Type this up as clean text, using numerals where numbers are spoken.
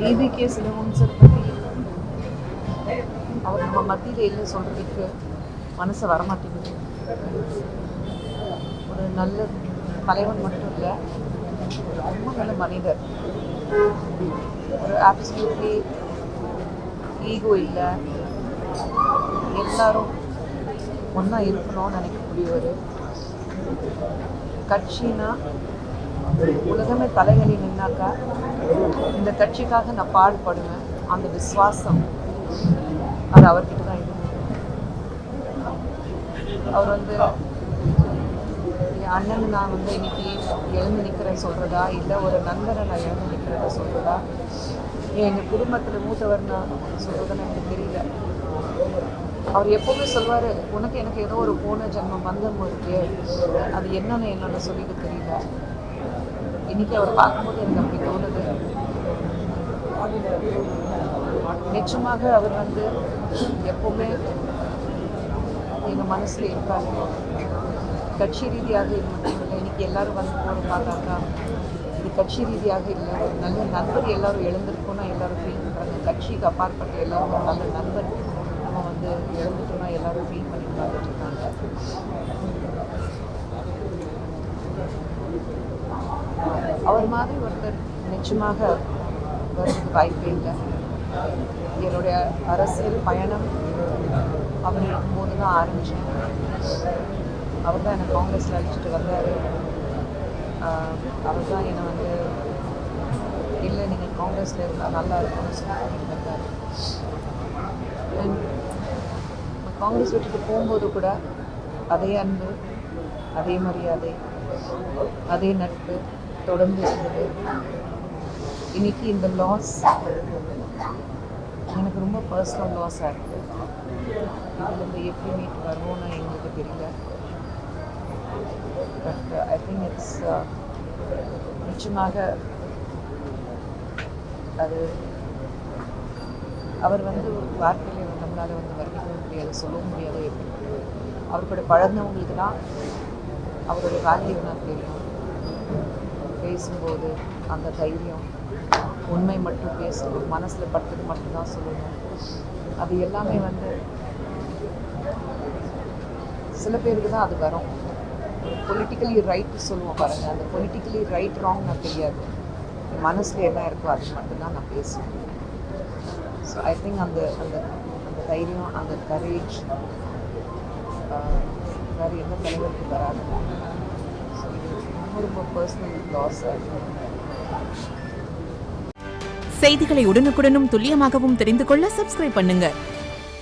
EBK silambam sir பற்றி அவர் நம்ம மத்தியில் இல்லை சொல்கிறதுக்கு மனசு வரமாட்டேங்குது. ஒரு நல்ல தலைவன் மட்டும் இல்லை, ரொம்ப நல்ல மனிதர். ஒரு ஆப்சல்யூட்லி ஈகோ இல்லை, எல்லாரும் ஒன்றா இருக்கணும்னு நினைக்கக்கூடியவர். கட்சினா உலகமே தலைகளி நின்னாக்கா இந்த கட்சிக்காக நான் பாடுபடுவேன், அந்த விசுவாசம் அது அவர்கிட்ட தான் இருக்கு. அவர் என் அண்ணன் நான் இன்னைக்கு எழுந்து நிற்கிறேன் சொல்கிறதா, இல்லை ஒரு நண்பரை நான் எழுந்து நிற்கிறத சொல்கிறதா, எங்கள் குடும்பத்தில் மூத்தவர் நான் சொல்கிறதுன்னு எனக்கு தெரியல. அவர் எப்போவுமே சொல்வார், உனக்கு எனக்கு ஏதோ ஒரு போன ஜென்மம் பந்தம் இருக்கு, அது என்னன்னு என்னால் சொல்லிக்க தெரியல. இன்னைக்கு அவர் பார்க்கும்போது எனக்கு அப்படி தோணுது. நிச்சயமாக அவர் எப்போவுமே எங்கள் மனசில் இருக்காரு. கட்சி ரீதியாக இது மட்டும் இல்லை, இன்னைக்கு எல்லாரும் போட பார்த்தாக்கா இது கட்சி ரீதியாக இல்லை, ஒரு நல்ல நண்பர் எல்லாரும் எழுந்திருக்கோன்னா எல்லாரும் ஃபீல் பண்ணுறாங்க. கட்சிக்கு அப்பாற்பட்ட எல்லாரும் ஒரு நல்ல நண்பர் நம்ம எழுந்துட்டோம்னா எல்லாரும் ஃபீல் பண்ணி பார்த்துட்டு இருக்காங்க. அவர் மாதிரி ஒருத்தர் நிச்சயமாக வருவதுக்கு வாய்ப்பே இல்லை. என்னுடைய அரசியல் பயணம் அவர் இருக்கும்போது தான் ஆரம்பித்தேன். அவர் தான் என்னை காங்கிரஸில் அழைச்சிட்டு வந்தார். அவர் தான் என்னை இல்லை நீங்கள் காங்கிரஸில் இருந்தால் நல்லா இருக்கும்னு சொல்லி வந்தார். காங்கிரஸ் விட்டுட்டு போகும்போது கூட அதே அன்பு, அதே மரியாதை, அதே நட்பு தொடர்ந்து இருந்தது. இன்னைக்கு இந்த லாஸ் எனக்கு ரொம்ப பர்சனல் லாஸாக இருக்குது. இதுலேருந்து எப்படி மீட் வருவோன்னு எங்களுக்கு தெரியல. பட் ஐ திங்க் இட்ஸ் நிச்சயமாக அது அவர் வார்த்தையிலே நம்மளால் வர்ணிக்கவும் முடியாது, சொல்லவும் முடியாது. எப்படி அவர் கூட பழகினவங்களுக்கு தான் அவருடைய வேல்யூ நான் தெரியும். பேசும்போது அந்த தைரியம், உண்மை மட்டும் பேசணும், மனசில் பட்டது மட்டும்தான் சொல்லணும். அது எல்லாமே சில பேருக்கு தான் அது வரும். பொலிட்டிக்கலி ரைட்டு சொல்லுவோம் பாருங்கள், அந்த பொலிட்டிக்கலி ரைட் ராங் நான் தெரியாது. மனசில் என்ன இருக்கோ அது மட்டும்தான் நான் பேசுவேன். ஸோ ஐ திங்க் அந்த அந்த அந்த தைரியம், அந்த கரேஜ் வேறு எந்த தலைவருக்கு வராது. ஸோ இது ரொம்ப ரொம்ப பர்சனல் லாஸ் ஆகும். செய்திகளை உடனுக்குடனும் துல்லியமாகவும் தெரிந்து கொள்ள சப்ஸ்கிரைப் பண்ணுங்க.